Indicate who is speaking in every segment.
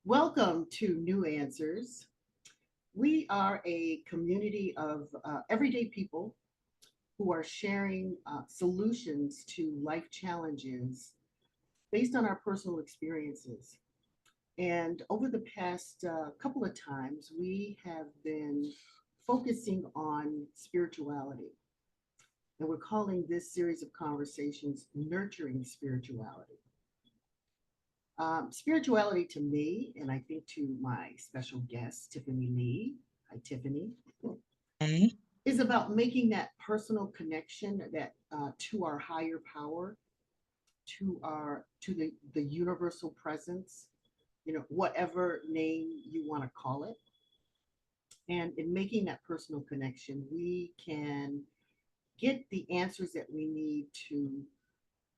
Speaker 1: Welcome to New Answers. We are a community of everyday people who are sharing solutions to life challenges based on our personal experiences. And over the past couple of times, we have been focusing on spirituality. And we're calling this series of conversations Nurturing Spirituality. Spirituality to me, and I think to my special guest, Tiffany Lee, hi Tiffany,
Speaker 2: Okay.
Speaker 1: is about making that personal connection that to our higher power, to the universal presence, whatever name you want to call it. And in making that personal connection, we can get the answers that we need to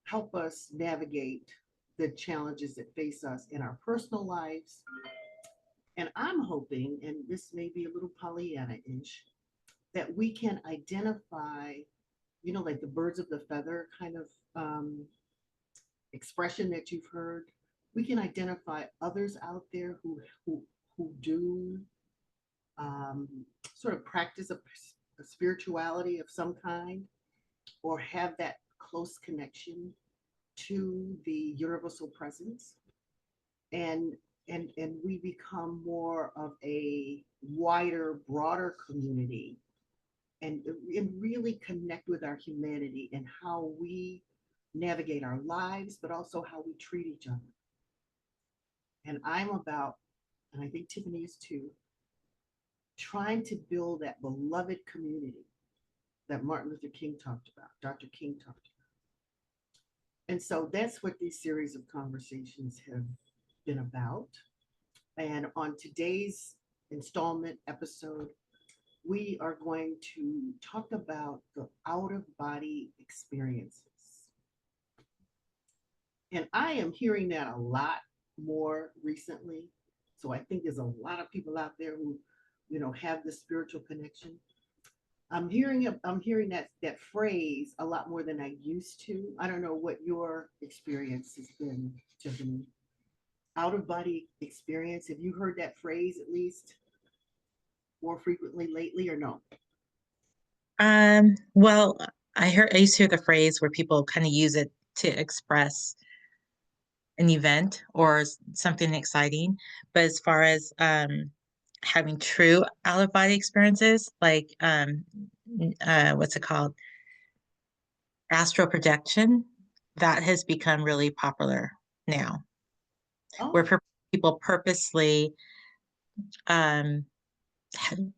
Speaker 1: help us navigate the challenges that face us in our personal lives. And I'm hoping, and this may be a little Pollyanna-ish, that we can identify, like the birds of the feather kind of expression that you've heard. We can identify others out there who do um, sort of practice a spirituality of some kind, or have that close connection to the universal presence, and and we become more of a wider, broader community, and really connect with our humanity and how we navigate our lives, but also how we treat each other. And I'm about, and I think Tiffany is too, trying to build that beloved community that Martin Luther King talked about, Dr. King talked about. And so that's what these series of conversations have been about. And on today's installment episode, we are going to talk about the out of body experiences. And I am hearing that a lot more recently. So I think there's a lot of people out there who, have this spiritual connection. I'm hearing that phrase a lot more than I used to. I don't know what your experience has been, Tiffany. Out of body experience. Have you heard that phrase at least more frequently lately or no?
Speaker 2: Well, I used to hear the phrase where people kind of use it to express an event or something exciting. But as far as having true out of body experiences, like what's it called? Astral projection, that has become really popular now, where
Speaker 1: Oh,
Speaker 2: people um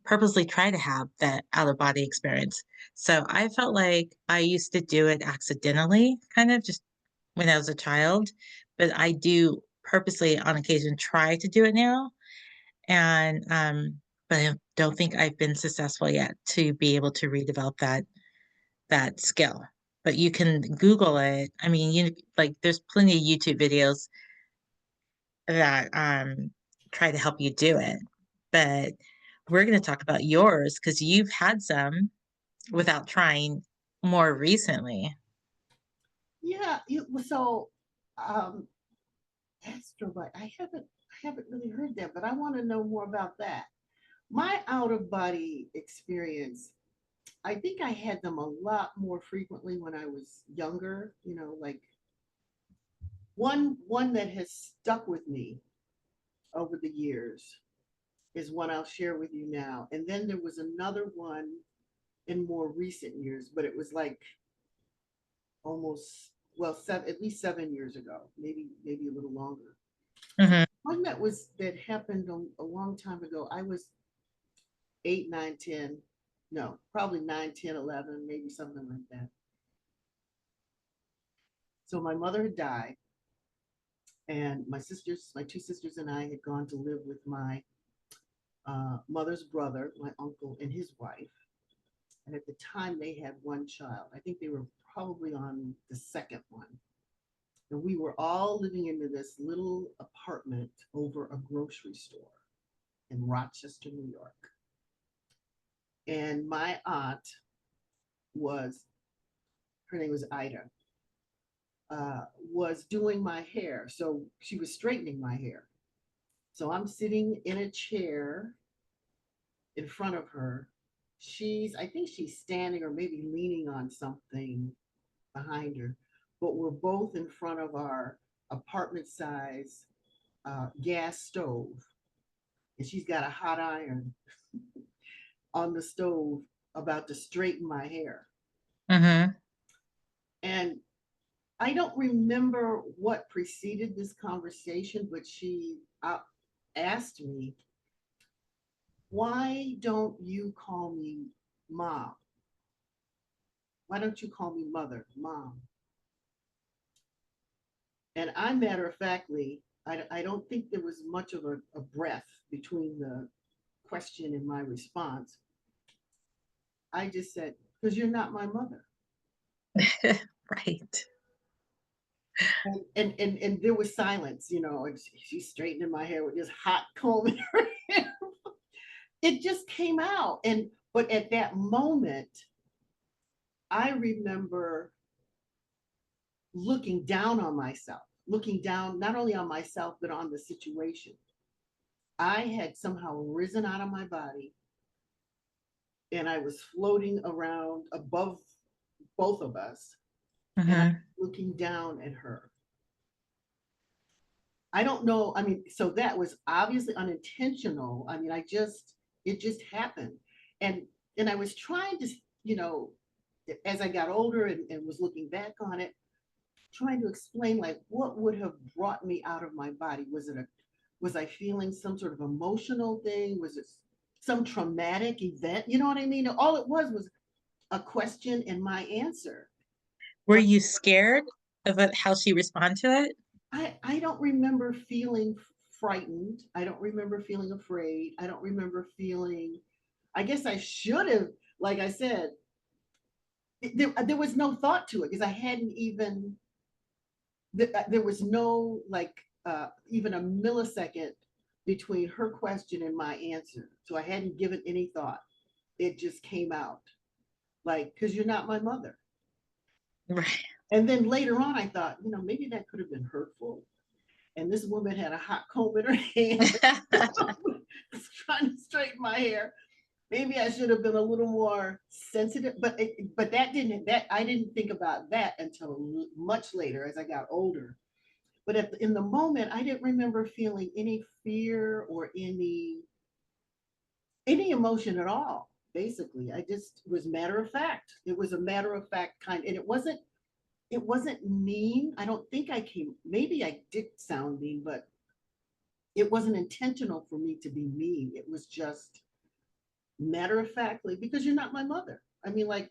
Speaker 2: purposely try to have that out of body experience. So I felt like I used to do it accidentally, kind of just when I was a child, but I do purposely on occasion try to do it now. And but I don't think I've been successful yet to be able to redevelop that skill. But you can Google it. I mean, like there's plenty of YouTube videos that try to help you do it. But we're going to talk about yours because you've had some without trying more recently.
Speaker 1: yeah. So, um, astrobite. I haven't really heard that, but I want to know more about that. My out of body experience. I think I had them a lot more frequently when I was younger. Like one that has stuck with me over the years is one I'll share with you now. And then there was another one in more recent years, but it was like almost, well, at least 7 years ago, maybe a little longer.
Speaker 2: Hmm.
Speaker 1: One that happened a long time ago. I was 8, 9, 10, no, probably 9, 10, 11, maybe something like that. So my mother had died, and my two sisters, and I had gone to live with my mother's brother, my uncle, and his wife. And at the time, they had one child. I think they were probably on the second one. And we were all living in this little apartment over a grocery store in Rochester, New York. And my aunt was, her name was Ida, was doing my hair. So she was straightening my hair. So I'm sitting in a chair in front of her. I think she's standing or maybe leaning on something behind her, but we're both in front of our apartment size gas stove. And she's got a hot iron on the stove about to straighten my hair.
Speaker 2: Mm-hmm.
Speaker 1: And I don't remember what preceded this conversation, but she asked me, why don't you call me mom? Why don't you call me mother, mom? And I matter of factly, I don't think there was much of a breath between the question and my response. I just said, because you're not my mother.
Speaker 2: Right.
Speaker 1: And there was silence, and she's straightening my hair with this hot comb in her hair. It just came out. But at that moment, I remember looking down on myself, looking down not only on myself, but on the situation. I had somehow risen out of my body and I was floating around above both of us and I
Speaker 2: Mm-hmm.
Speaker 1: was looking down at her. I don't know. I mean, so that was obviously unintentional. I mean, it just happened. And and I was trying to, you know, as I got older and was looking back on it, trying to explain like what would have brought me out of my body. Was I feeling some sort of emotional thing? Was it some traumatic event? You know what I mean? All it was a question and my answer.
Speaker 2: Were
Speaker 1: But
Speaker 2: you scared of how she responded to it?
Speaker 1: I don't remember feeling frightened. I don't remember feeling afraid. I don't remember feeling, I guess I should have, like I said, there was no thought to it because I hadn't even, there was no like even a millisecond between her question and my answer. So I hadn't given any thought. It just came out like, because you're not my mother.
Speaker 2: Right.
Speaker 1: And then later on, I thought, maybe that could have been hurtful. And this woman had a hot comb in her hand, trying to straighten my hair. Maybe I should have been a little more sensitive, but that I didn't think about that until much later as I got older. But in the moment, I didn't remember feeling any fear or any emotion at all. Basically, I just was matter of fact. It was a matter of fact kind, and it wasn't mean. I don't think I came. Maybe I did sound mean, but it wasn't intentional for me to be mean. It was just matter of factly because you're not my mother. I mean, like,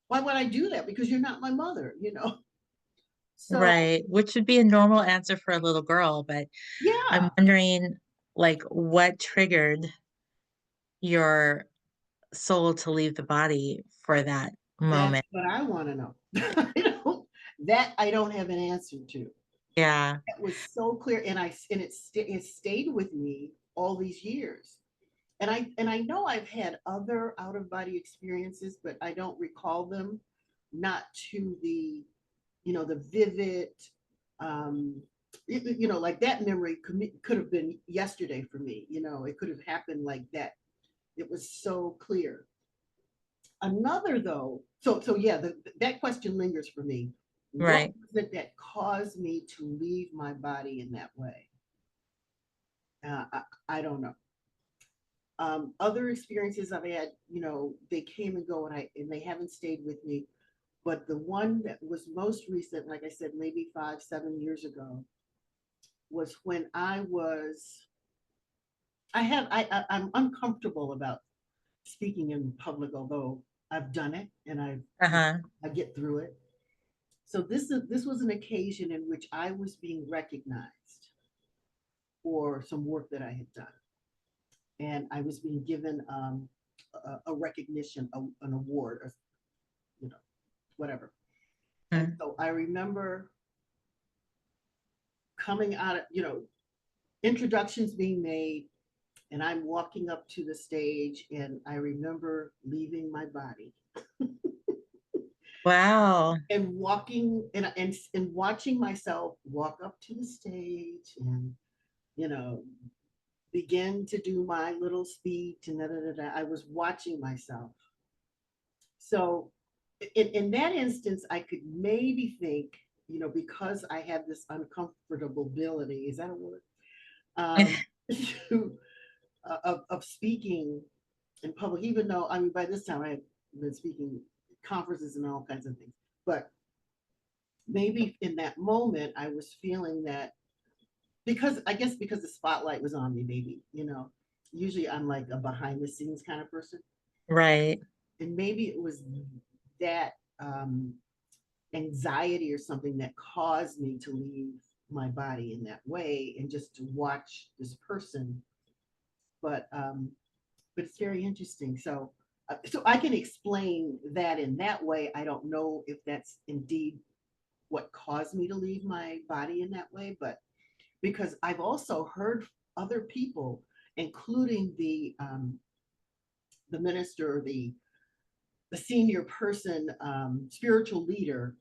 Speaker 1: why would I do that? Because you're not my mother. So
Speaker 2: Right. Which would be a normal answer for a little girl, but I'm
Speaker 1: yeah,
Speaker 2: wondering like what triggered your soul to leave the body for that
Speaker 1: that's
Speaker 2: moment.
Speaker 1: what I want to know. I don't have an answer to.
Speaker 2: Yeah.
Speaker 1: That was so clear, and it stayed with me all these years. And I know I've had other out of body experiences, but I don't recall them, not to the vivid, um, like that memory could have been yesterday for me. It could have happened like that. It was so clear. Another though, so yeah, that question lingers for me. What
Speaker 2: Right.
Speaker 1: was it that caused me to leave my body in that way? I don't know. Other experiences I've had, they came and go, and they haven't stayed with me. But the one that was most recent, like I said, maybe 5, 7 years ago, was when I'm uncomfortable about speaking in public, although I've done it and
Speaker 2: Uh-huh.
Speaker 1: I get through it. So this was an occasion in which I was being recognized for some work that I had done, and I was being given a recognition, an award, or you know, whatever. And
Speaker 2: Mm.
Speaker 1: so I remember coming out of, introductions being made, and I'm walking up to the stage, and I remember leaving my body
Speaker 2: Wow.
Speaker 1: and walking and watching myself walk up to the stage and, you know, begin to do my little speech and da, da, da, da, I was watching myself. So in that instance, I could maybe think, because I have this uncomfortability, is that a word? Um, of speaking in public, even though, I mean, by this time I had been speaking conferences and all kinds of things. But maybe in that moment, I was feeling that because I guess because the spotlight was on me, maybe, usually I'm like a behind the scenes kind of person.
Speaker 2: Right.
Speaker 1: And maybe it was that anxiety or something that caused me to leave my body in that way and just to watch this person. But it's very interesting. So I can explain that in that way. I don't know if that's indeed what caused me to leave my body in that way, but because I've also heard other people, including the minister, the senior person, spiritual leader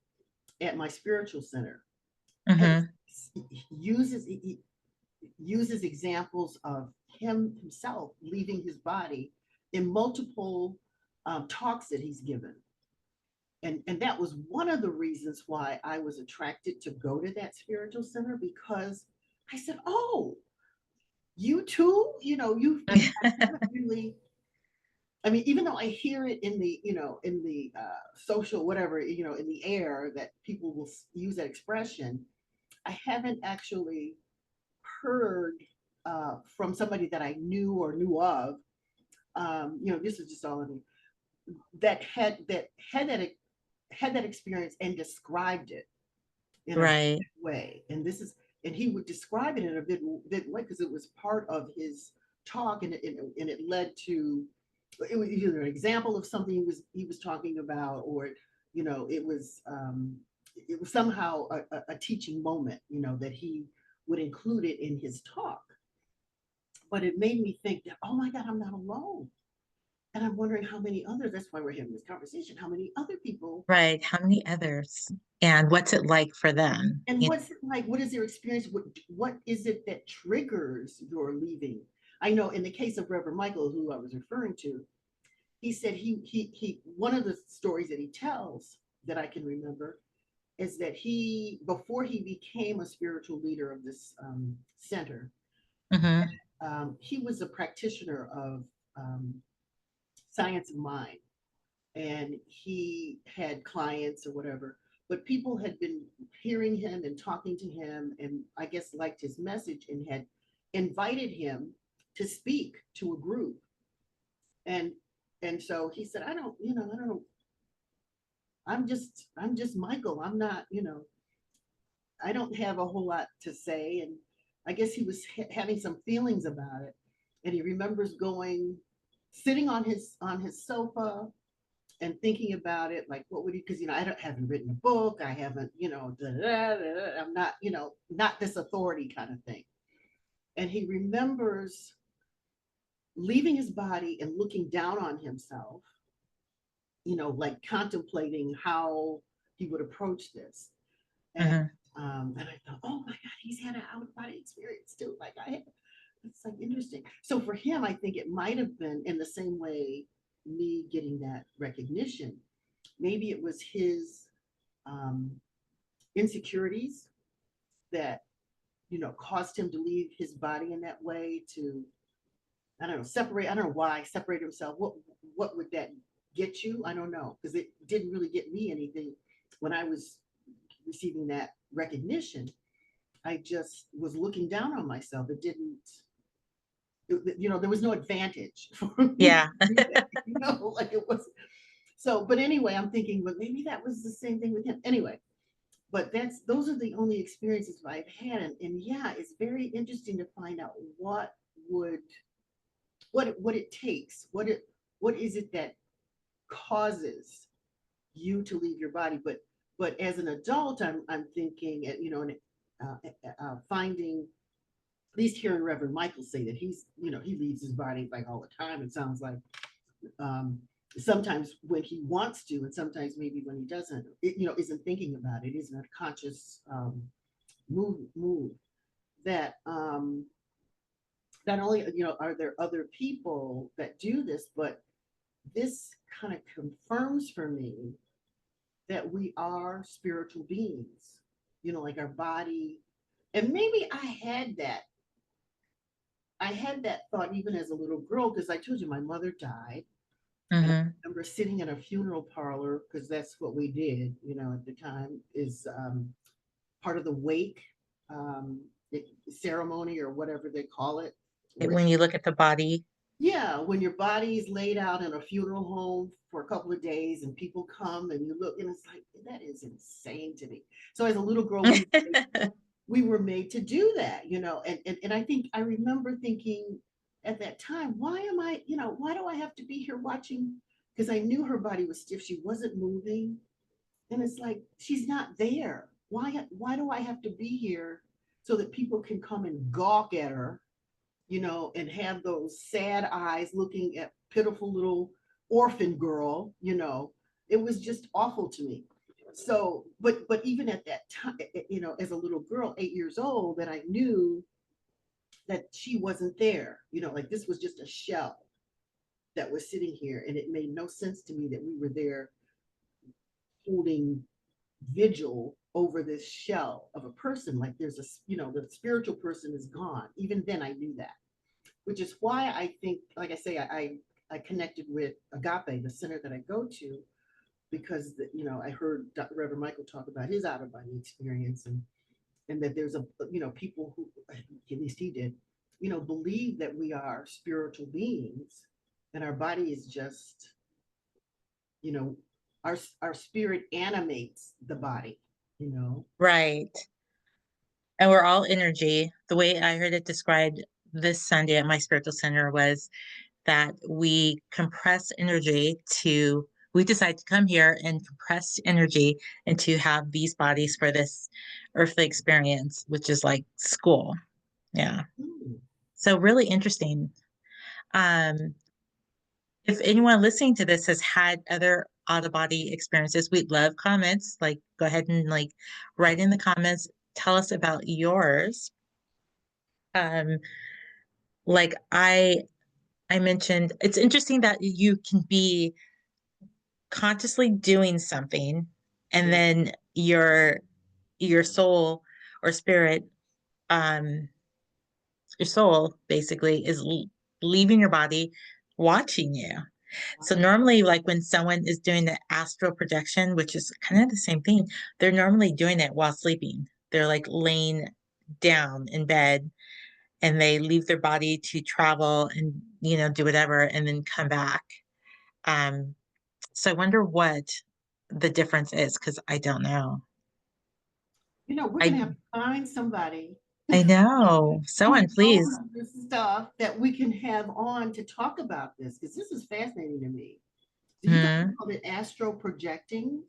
Speaker 1: at my spiritual center, and
Speaker 2: Hmm.
Speaker 1: he uses examples of himself leaving his body in multiple talks that he's given. And that was one of the reasons why I was attracted to go to that spiritual center, because I said, "Oh, you too, you haven't really." I mean, even though I hear it in the social whatever, in the air that people will use that expression, I haven't actually heard from somebody that I knew or knew of. This is just all of me that had that experience and described it in a
Speaker 2: Right.
Speaker 1: way. And he would describe it in a bit way because it was part of his talk, and it led to, it was either an example of something he was talking about, or it was somehow a teaching moment, that he would include it in his talk. But it made me think that, oh my God, I'm not alone. And I'm wondering how many others, that's why we're having this conversation, how many other people.
Speaker 2: Right. How many others? And what's it like for them?
Speaker 1: And what's it like? What is their experience? What is it that triggers your leaving? I know in the case of Reverend Michael, who I was referring to, he said he one of the stories that he tells that I can remember is that before he became a spiritual leader of this center,
Speaker 2: Hmm.
Speaker 1: he was a practitioner of um, science of mind, and he had clients or whatever, but people had been hearing him and talking to him, and I guess liked his message and had invited him to speak to a group. And and so he said, I don't, I'm just Michael. I'm not, I don't have a whole lot to say. And I guess he was having some feelings about it, and he remembers going, sitting on his sofa and thinking about it, like, what would he, because haven't written a book, I haven't, I'm not, not this authority kind of thing. And he remembers leaving his body and looking down on himself, like contemplating how he would approach this. and
Speaker 2: Hmm.
Speaker 1: and I thought, oh my God, he's had an out of body experience too, like I have. It's like interesting. So for him, I think it might have been in the same way, me getting that recognition. Maybe it was his um, insecurities that caused him to leave his body in that way, to, I don't know, separate. I don't know why separate himself. What would that get you? I don't know, because it didn't really get me anything when I was receiving that recognition. I just was looking down on myself. It didn't, there was no advantage for me to
Speaker 2: Yeah.
Speaker 1: do that, like it was. So, but anyway, I'm thinking, but maybe that was the same thing with him. Anyway, but those are the only experiences I've had. And yeah, it's very interesting to find out would what it takes, what is it that causes you to leave your body. But as an adult, I'm thinking, and finding, at least hearing Reverend Michael say that he leaves his body like all the time. It sounds like, um, sometimes when he wants to, and sometimes maybe when he doesn't, isn't thinking about it, isn't a conscious move that not only, are there other people that do this, but this kind of confirms for me that we are spiritual beings, like our body. And maybe I had that thought even as a little girl, because I told you my mother died. And I
Speaker 2: Hmm.
Speaker 1: remember sitting in a funeral parlor, because that's what we did, at the time, is part of the wake ceremony, or whatever they call it.
Speaker 2: When you look at the body.
Speaker 1: Yeah, when your body's laid out in a funeral home for a couple of days and people come and you look, and it's like, that is insane to me. So as a little girl, we were made to do that, and I think I remember thinking at that time, why am I, why do I have to be here watching? Because I knew her body was stiff. She wasn't moving. And it's like, she's not there. Why do I have to be here so that people can come and gawk at her, and have those sad eyes looking at pitiful little orphan girl, it was just awful to me. So, but even at that time, as a little girl, 8 years old, that I knew that she wasn't there, like this was just a shell that was sitting here, and it made no sense to me that we were there holding vigil over this shell of a person. Like there's the spiritual person is gone. Even then I knew that, which is why I think, like I say, I connected with Agape, the center that I go to, because I heard Reverend Michael talk about his out of body experience, and that there's people who, at least he did, believe that we are spiritual beings, and our body is just, you know our spirit animates the body, you know.
Speaker 2: Right. And we're all energy. The way I heard it described this Sunday at my spiritual center was that we decide to come here and compress energy and to have these bodies for this earthly experience, which is like school. Yeah.
Speaker 1: Hmm.
Speaker 2: So really interesting. Um, if anyone listening to this has had other out of body experiences, we'd love comments. Like, go ahead and like write in the comments. Tell us about yours. Um, like I mentioned, it's interesting that you can be consciously doing something, and
Speaker 1: Yeah.
Speaker 2: then your soul or spirit, um, your soul basically is leaving your body, watching you. So
Speaker 1: Wow.
Speaker 2: normally, like when someone is doing the astral projection, which is kind of the same thing, they're normally doing it while sleeping. They're like laying down in bed and they leave their body to travel and do whatever and then come back. Um, so I wonder what the difference is because I don't know.
Speaker 1: We're
Speaker 2: I
Speaker 1: gonna have to find somebody
Speaker 2: I know. So
Speaker 1: who
Speaker 2: unpleased.
Speaker 1: knows this stuff that we can have on to talk about this, because this is fascinating to me. So you talk
Speaker 2: Hmm.
Speaker 1: about it astral projecting,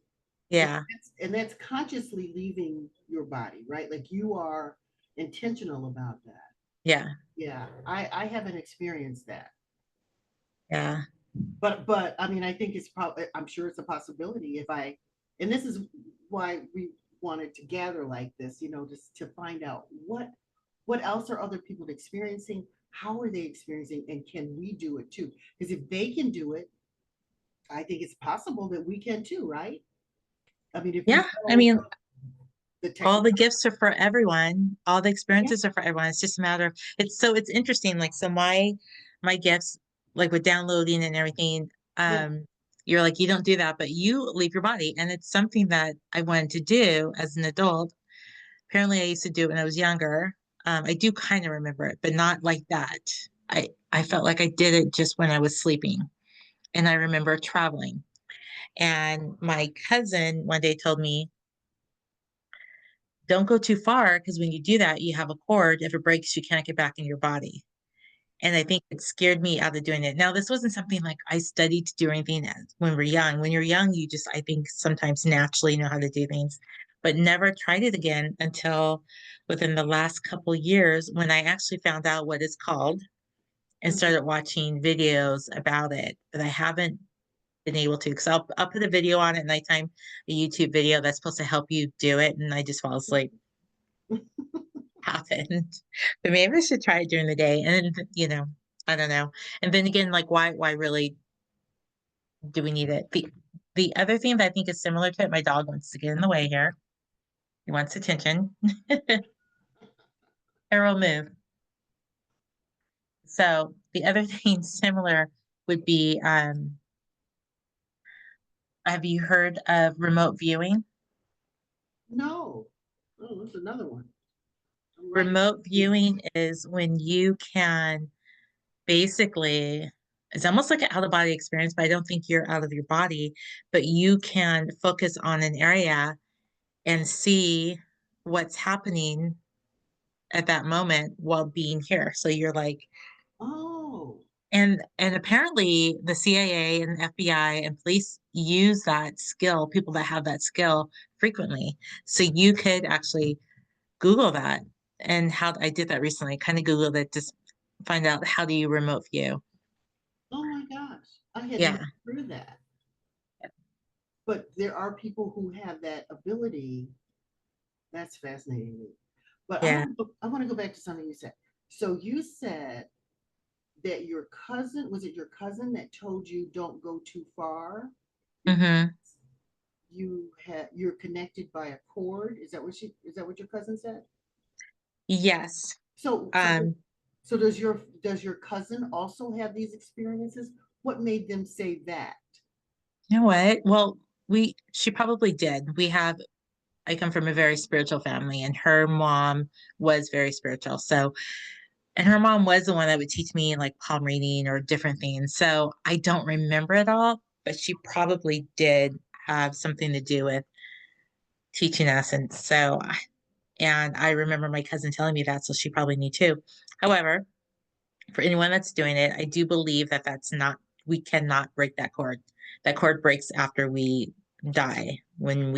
Speaker 1: and
Speaker 2: Yeah.
Speaker 1: that's consciously leaving your body, right? Like you are intentional about that.
Speaker 2: Yeah.
Speaker 1: Yeah, I haven't experienced that,
Speaker 2: Yeah.
Speaker 1: but I mean, I think it's probably, I'm sure it's a possibility if I, and this is why we wanted to gather like this, just to find out what else are other people experiencing, how are they experiencing, and can we do it too? Because if they can do it, I think it's possible that we can too, right? I mean, if we
Speaker 2: Yeah. I
Speaker 1: follow
Speaker 2: mean,
Speaker 1: the
Speaker 2: all
Speaker 1: technique.
Speaker 2: the gifts are for everyone. All the
Speaker 1: Yeah,
Speaker 2: experiences are for everyone. It's just a matter of it's interesting. Like so my gifts, like with downloading and everything,
Speaker 1: yeah.
Speaker 2: um, you're like, you don't do that, but you leave your body. And it's something that I wanted to do as an adult. Apparently I used to do it when I was younger. I do kind of remember it, but not like that. I felt like I did it just when I was sleeping. And I remember traveling. And my cousin one day told me, don't go too far because when you do that, you have a cord. If it breaks, you can't get back in your body. And I think it scared me out of doing it. Now, this wasn't something like I studied to do anything when we're young. When you're young, you just, I think, sometimes naturally know how to do things, but never tried it again until within the last couple years when I actually found out what it's called and
Speaker 1: Mhm.
Speaker 2: started watching videos about it. But I haven't been able to because I'll put a video on at nighttime, a YouTube video that's supposed to help you do it, and I just fall asleep. happened. But maybe I should try it during the day. And then, I don't know. And then again, like why really do we need it? The other thing that I think is similar to it, my dog wants to get in the way here. He wants attention. Arrow move. So the other thing similar would be, have you heard of remote viewing?
Speaker 1: No. Oh, that's another one. I'm writing.
Speaker 2: Remote viewing is when you can basically, it's almost like an out of body experience, but I don't think you're out of your body, but you can focus on an area and see what's happening at that moment while being here. So you're like,
Speaker 1: Oh,
Speaker 2: and apparently the CIA and FBI and police use that skill, people that have that skill frequently. So you could actually Google that. And how I did that recently, kind of Googled it, just find out how do you remote view.
Speaker 1: oh my gosh. I had never
Speaker 2: Yeah.
Speaker 1: heard of that. But there are people who have that ability. That's fascinating to me. But
Speaker 2: Yeah.
Speaker 1: I want to go back to something you said. So you said that your cousin, was it your cousin that told you don't go too far because
Speaker 2: Hmm.
Speaker 1: you're connected by a cord? Is that what your cousin said?
Speaker 2: Yes.
Speaker 1: So so
Speaker 2: Um,
Speaker 1: so does your cousin also have these experiences? What made them say that?
Speaker 2: you know what? Well, she probably did. I come from a very spiritual family, and her mom was very spiritual. So, and her mom was the one that would teach me like palm reading or different things. So I don't remember it all, but she probably did have something to do with teaching us. And I remember my cousin telling me that, so she probably knew too. However, for anyone that's doing it, I do believe that we cannot break that cord. That cord breaks after we die when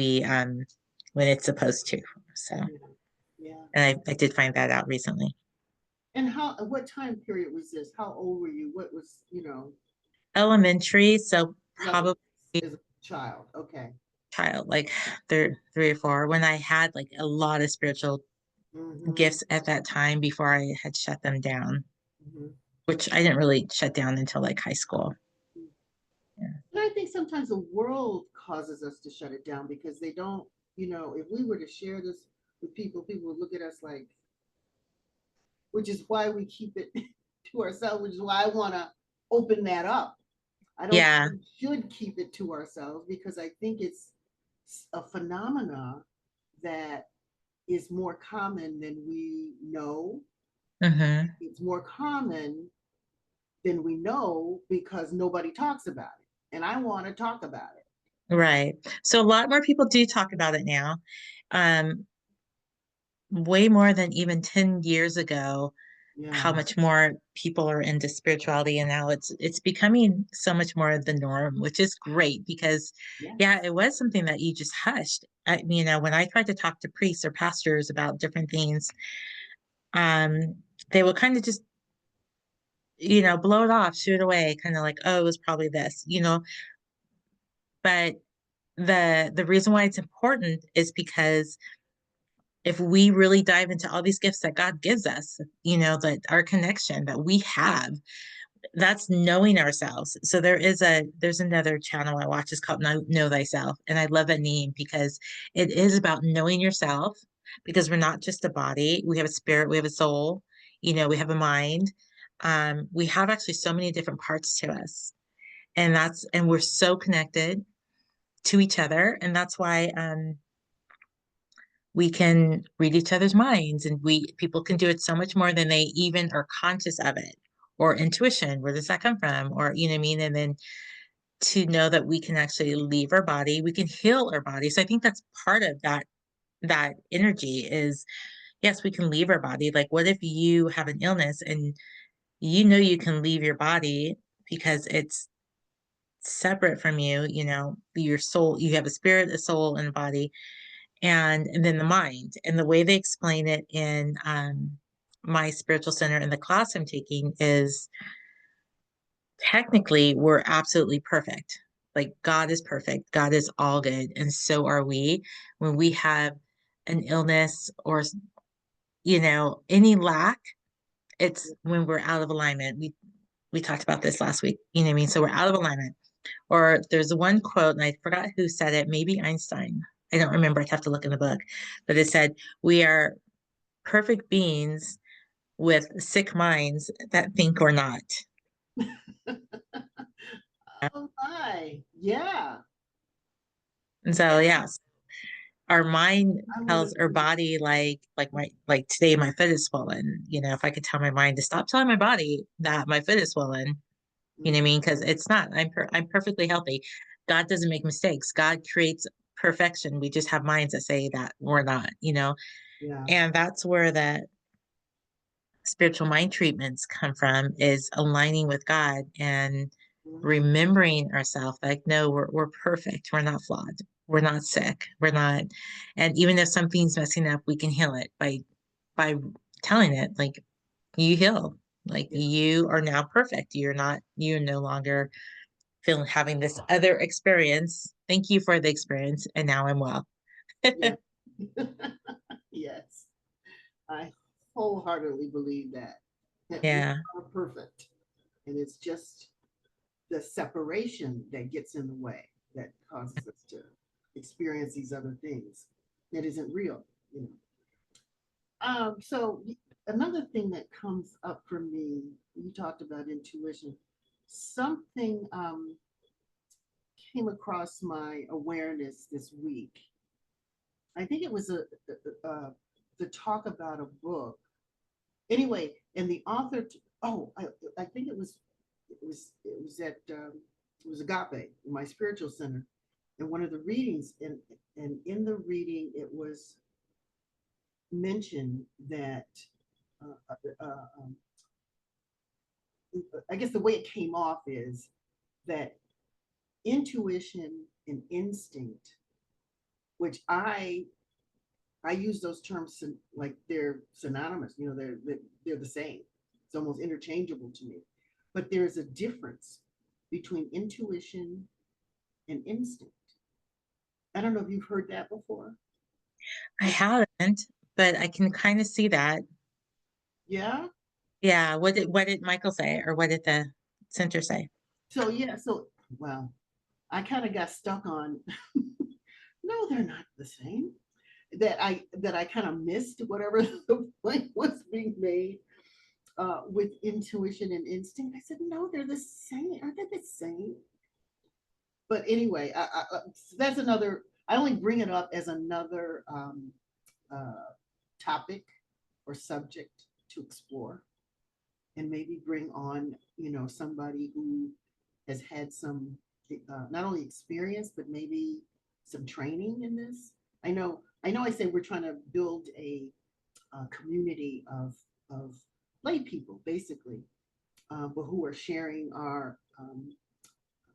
Speaker 2: it's supposed to. So,
Speaker 1: Yeah, yeah.
Speaker 2: and I did find that out recently.
Speaker 1: And what time period was this? How old were you? What was,
Speaker 2: Elementary, so
Speaker 1: like
Speaker 2: probably
Speaker 1: as a child? Okay.
Speaker 2: child, like they're 3 or 4, when I had like a lot of spiritual
Speaker 1: Mm-hmm.
Speaker 2: gifts at that time before I had shut them down,
Speaker 1: Mm-hmm.
Speaker 2: which I didn't really shut down until like high school. Yeah.
Speaker 1: And I think sometimes the world causes us to shut it down because they don't, if we were to share this with people, people would look at us like, which is why we keep it to ourselves, which is why I want to open that up. I don't
Speaker 2: Yeah.
Speaker 1: think we should keep it to ourselves because I think it's a phenomena that is more common than we know.
Speaker 2: Hmm.
Speaker 1: It's more common than we know because nobody talks about it. And I want to talk about it.
Speaker 2: Right. So a lot more people do talk about it now. Um, Way more than even 10 years ago,
Speaker 1: Yeah.
Speaker 2: how much more people are into spirituality, and now it's becoming so much more the norm, which is great because yeah,
Speaker 1: Yes.
Speaker 2: it was something that you just hushed. When I tried to talk to priests or pastors about different things, um, they would kind of just, blow it off, shoot it away, kind of like, oh, it was probably this, but the reason why it's important is because if we really dive into all these gifts that God gives us, that our connection that we have, that's knowing ourselves. So there's another channel I watch. It's called Know Thyself. And I love that name because it is about knowing yourself, because we're not just a body. We have a spirit, we have a soul, we have a mind. We have actually so many different parts to us. And we're so connected to each other. And that's why we can read each other's minds, and people can do it so much more than they even are conscious of it, or intuition, where does that come from, or you know what I mean. And then to know that we can actually leave our body, we can heal our body. So I think that's part of that energy is, yes, we can leave our body. Like, what if you have an illness and you can leave your body because it's separate from you, your soul, you have a spirit, a soul, and a body, and then the mind. And the way they explain it in my spiritual center in the class I'm taking is, technically we're absolutely perfect. Like, God is perfect, God is all good, and so are we. When we have an illness or any lack, it's when we're out of alignment. We talked about this last week, you know what I mean? So we're out of alignment. Or there's one quote, and I forgot who said it, maybe Einstein. I don't remember. I'd have to look in the book. But it said, we are perfect beings with sick minds that think or not.
Speaker 1: Oh my, yeah,
Speaker 2: And so,
Speaker 1: yeah,
Speaker 2: yeah, our mind
Speaker 1: I would
Speaker 2: tells our
Speaker 1: agree.
Speaker 2: body like today my foot is swollen. If I could tell my mind to stop telling my body that my foot is swollen, you know what I
Speaker 1: Mhm.
Speaker 2: mean? Because it's not. I'm perfectly healthy. God doesn't make mistakes. God creates perfection. We just have minds that say that we're not.
Speaker 1: Yeah.
Speaker 2: And that's where the spiritual mind treatments come from, is aligning with God and
Speaker 1: Mhm.
Speaker 2: remembering ourselves like, no, we're perfect. We're not flawed. We're not sick. We're not. And even if something's messing up, we can heal it by telling it, like, you heal. Like,
Speaker 1: Yeah,
Speaker 2: you are now perfect. You're no longer feeling having this other experience. Thank you for the experience. And now I'm well.
Speaker 1: yeah. Yes, I wholeheartedly believe that we
Speaker 2: Yeah.
Speaker 1: are perfect, and it's just the separation that gets in the way that causes us to experience these other things that isn't real, you know. So another thing that comes up for me, you talked about intuition. Something came across my awareness this week. I think it was the talk about a book. Anyway, and the author. I think it was at it was Agape, in my spiritual center, and one of the readings, and in the reading it was mentioned that uh, uh, uh, um, I guess the way it came off is that intuition and instinct, which I use those terms like they're synonymous. They're the same. It's almost interchangeable to me. But there's a difference between intuition and instinct. I don't know if you've heard that before.
Speaker 2: I
Speaker 1: Like,
Speaker 2: haven't, but I can kind of see that.
Speaker 1: yeah.
Speaker 2: Yeah. What did Michael say, or what did the center say?
Speaker 1: So yeah. So well, I kind of got stuck on. No, they're not the same. That I kind of missed whatever the point was being made with intuition and instinct. I said, no, they're the same. Aren't they the same? But anyway, that's another. I only bring it up as another uh, topic or subject to explore, and maybe bring on, somebody who has had some not only experience but maybe some training in this. I say we're trying to build a community of lay people, basically, but who are sharing our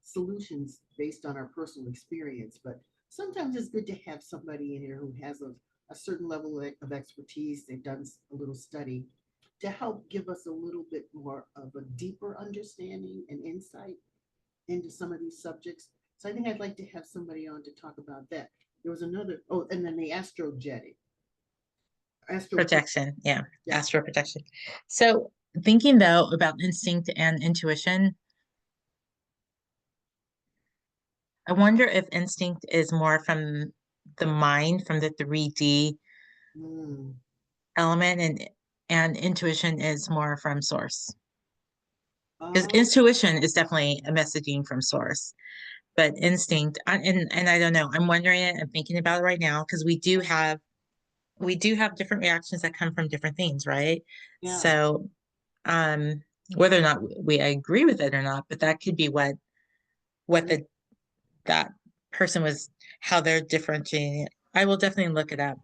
Speaker 1: solutions based on our personal experience. But sometimes it's good to have somebody in here who has a certain level of expertise. They've done a little study to help give us a little bit more of a deeper understanding and insight into some of these subjects. So I think I'd like to have somebody on to talk about that. There was another, and then the astro
Speaker 2: Protection. Yeah.
Speaker 1: projection.
Speaker 2: Astral protection. So thinking though about instinct and intuition, I wonder if instinct is more from the mind, from the 3D
Speaker 1: Mm.
Speaker 2: element, and intuition is more from source. Because
Speaker 1: Oh,
Speaker 2: intuition is definitely a messaging from source, but instinct, and I don't know. I'm wondering it. I'm thinking about it right now because we do have different reactions that come from different things, right?
Speaker 1: yeah.
Speaker 2: So, um, whether or not we agree with it or not, but that could be what
Speaker 1: Mm.
Speaker 2: that person was, how they're differentiating it. I will definitely look it up.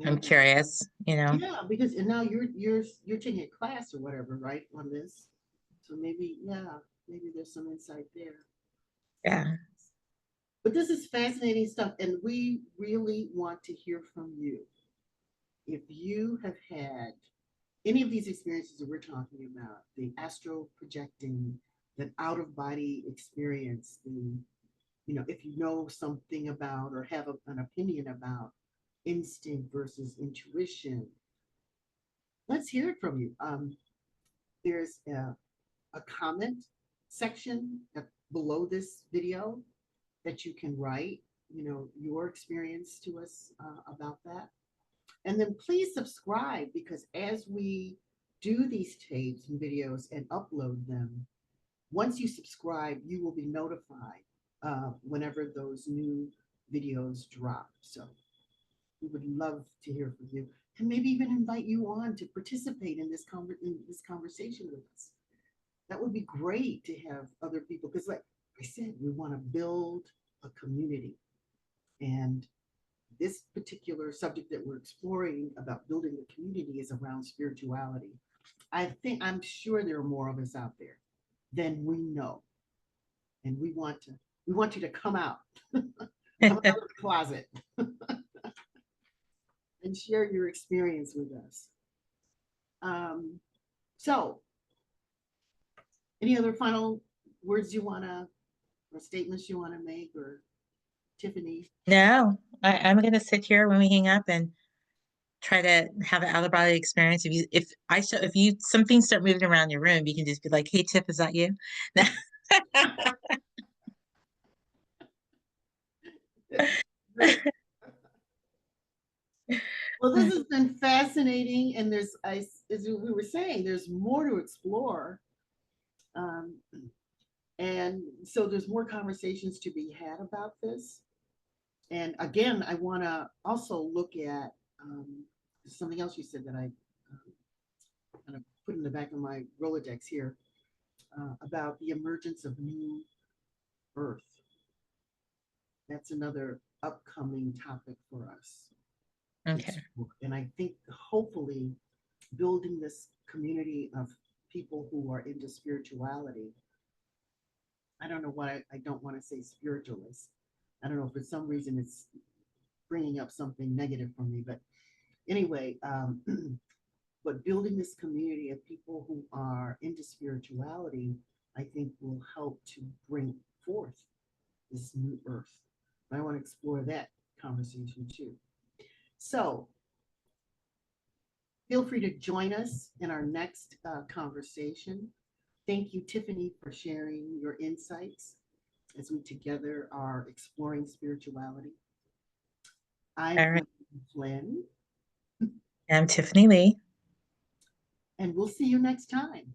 Speaker 2: I'm
Speaker 1: Yeah.
Speaker 2: curious.
Speaker 1: Yeah, because and now you're taking a class or whatever, right, on this. So maybe, yeah, maybe there's some insight there.
Speaker 2: Yeah.
Speaker 1: But this is fascinating stuff, and we really want to hear from you. If you have had any of these experiences that we're talking about, the astral projecting, the out of body experience, if you know something about or have an opinion about instinct versus intuition, let's hear it from you. There's a comment section below this video that you can write, your experience to us about that. And then please subscribe, because as we do these tapes and videos and upload them, once you subscribe, you will be notified whenever those new videos drop. So we would love to hear from you, and maybe even invite you on to participate in this conversation with us. That would be great to have other people, because like I said, we want to build a community. And this particular subject that we're exploring about building a community is around spirituality. I'm sure there are more of us out there than we know. And we want you to come out, come out of the closet and share your experience with us. So any other final words you want to, or statements you want to make, or Tiffany?
Speaker 2: No, I'm gonna sit here when we hang up and try to have an out of body experience. If you something start moving around your room, you can just be like, "Hey, Tiff, is that you?"
Speaker 1: Great. Well, this has been fascinating, and as we were saying, there's more to explore, um, and so there's more conversations to be had about this. And again, I want to also look at something else you said that I kind of put in the back of my Rolodex here, about the emergence of new Earth. That's another upcoming topic for us to
Speaker 2: Okay.
Speaker 1: explore. And I think hopefully building this community of people who are into spirituality. I don't know why I don't want to say spiritualist. I don't know if for some reason it's bringing up something negative for me, but anyway, but building this community of people who are into spirituality, I think will help to bring forth this new earth. I want to explore that conversation too. So feel free to join us in our next conversation. Thank you, Tiffany, for sharing your insights as we together are exploring spirituality. I'm
Speaker 2: All right.
Speaker 1: Gwen Flynn,
Speaker 2: I'm Tiffany Lee.
Speaker 1: and we'll see you next time.